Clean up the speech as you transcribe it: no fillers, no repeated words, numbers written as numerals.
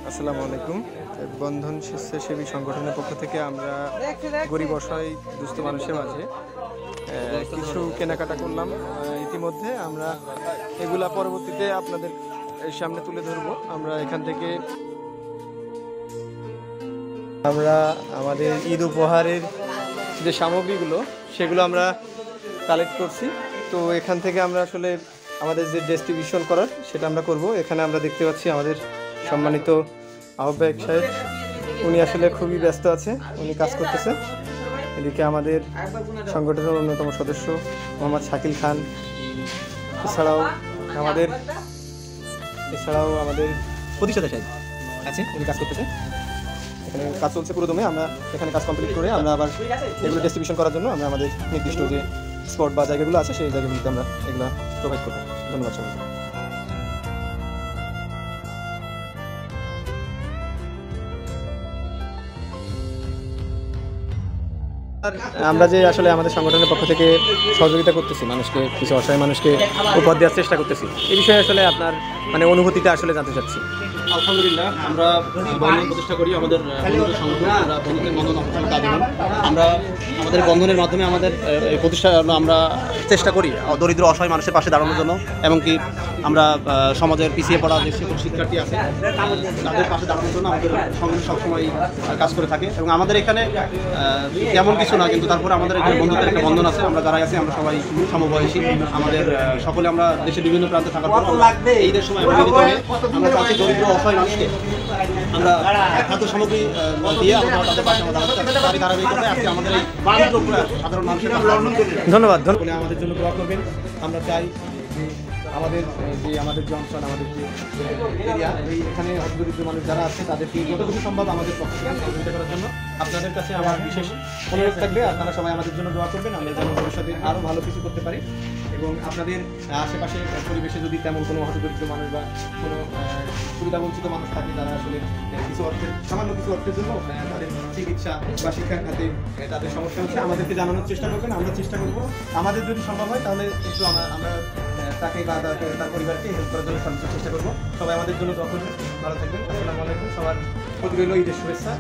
আসসালামু আলাইকুম। বন্ধন স্বেচ্ছাসেবী সংগঠনের পক্ষ থেকে আমরা গরিব অসহায় দুস্থ মানুষের মাঝে কিছু কেনাকাটা করলাম। ইতিমধ্যে আমরা এগুলা পরবর্তীতে আপনাদের সামনে তুলে ধরবো। আমরা এখান থেকে আমরা আমাদের ঈদ উপহারের যে সামগ্রীগুলো সেগুলো আমরা কালেক্ট করছি। তো এখান থেকে আমরা আসলে আমাদের যে ডিস্ট্রিবিউশন করার সেটা আমরা করব। এখানে আমরা দেখতে পাচ্ছি আমাদের সম্মানিত আহ্বায়ক সাহেব, উনি আসলে খুবই ব্যস্ত আছে, উনি কাজ করতেছে। এদিকে আমাদের সংগঠনের অন্যতম সদস্য মোহাম্মদ শাকিল খান, এছাড়াও আমাদের প্রতিষ্ঠাতা সাহেব আছে, উনি কাজ করতেছে। এখানে কাজ চলছে পুরোদমে। আমরা এখানে কাজ কমপ্লিট করে আমরা আবার এগুলো ডিস্ট্রিবিউশন করার জন্য আমরা আমাদের নির্দিষ্ট যে স্পট বা জায়গাগুলো আছে সেই জায়গাগুলিতে আমরা এগুলো প্রোভাইড করবো। ধন্যবাদ সবাইকে। আমরা যে আসলে আমাদের সংগঠনের পক্ষ থেকে সহযোগিতা করতেছি, মানুষকে কিছু অসহায় মানুষকে উপহার দেওয়ার চেষ্টা করতেছি, এই বিষয়ে আসলে আপনার অনুভূতিটা আসলে জানতে চাচ্ছি। আলহামদুলিল্লাহ, আমরা বন্ধন প্রতিষ্ঠা করি আমাদের সংগঠন। আমরা বন্ধনের বন্ধন আজীবন। আমরা আমাদের বন্ধনের মাধ্যমে আমাদের এই প্রতিষ্ঠা আমরা চেষ্টা করি দরিদ্র অসহায় মানুষের পাশে দাঁড়ানোর জন্য, এমনকি আমরা সমাজের পিছিয়ে পড়া যে সকল শিক্ষার্থী আছে তাদের পাশে দাঁড়ানোর জন্য আমাদের সংগঠন সবসময় কাজ করে থাকে। এবং আমাদের এখানে তেমন কিছু না, কিন্তু তারপরে আমাদের একটা বন্ধুত্বের একটা বন্ধন আছে। আমরা যারা আছি আমরা সবাই সমবয়সী। আমাদের সকলে আমরা দেশের বিভিন্ন প্রান্তে থাকার পর ঈদের সময় আমরা চাচ্ছি দরিদ্র অসহায় মানুষকে আমরা খাদ্য সামগ্রী দিয়ে আমরা তাদের পাশে তারই ধারাবাহিকতায় আজকে আমাদের এই সাধারণ মানুষের ধন্যবাদ। আমাদের জন্য দোয়া করবেন। আমরা চাই আমাদের যে অঞ্চল, আমাদের যে এরিয়া, এখানে দরিদ্র মানুষ যারা আছে তাদেরকে যতটুকু সম্ভব আমাদের পক্ষ থেকে সহযোগিতা করার জন্য আপনাদের কাছে আমার বিশেষ অনুরোধ থাকবে। আপনারা সবাই আমাদের জন্য দোয়া করবেন, আমরা যেন ভবিষ্যতে আরও ভালো কিছু করতে পারি। এবং আপনাদের আশেপাশে পরিবেশে যদি তেমন কোনো হতদরিদ্র মানুষ বা কোনো সুবিধাবঞ্চিত মানুষ থাকে, যারা আসলে সামান্য কিছু অর্থের জন্য তাদের চিকিৎসা বা শিক্ষার খাতে তাদের সমস্যা হচ্ছে, আমাদেরকে জানানোর চেষ্টা করবেন। আমরা চেষ্টা করবো আমাদের যদি সম্ভব হয় তাহলে একটু আমরা তাকে বা তার পরিবারকে হেল্প করার জন্য চেষ্টা করবো। সবাই আমাদের জন্য দোয়া করবেন। ভালো থাকবেন। আসসালামু আলাইকুম। সবার প্রতি রইল ঈদের শুভেচ্ছা।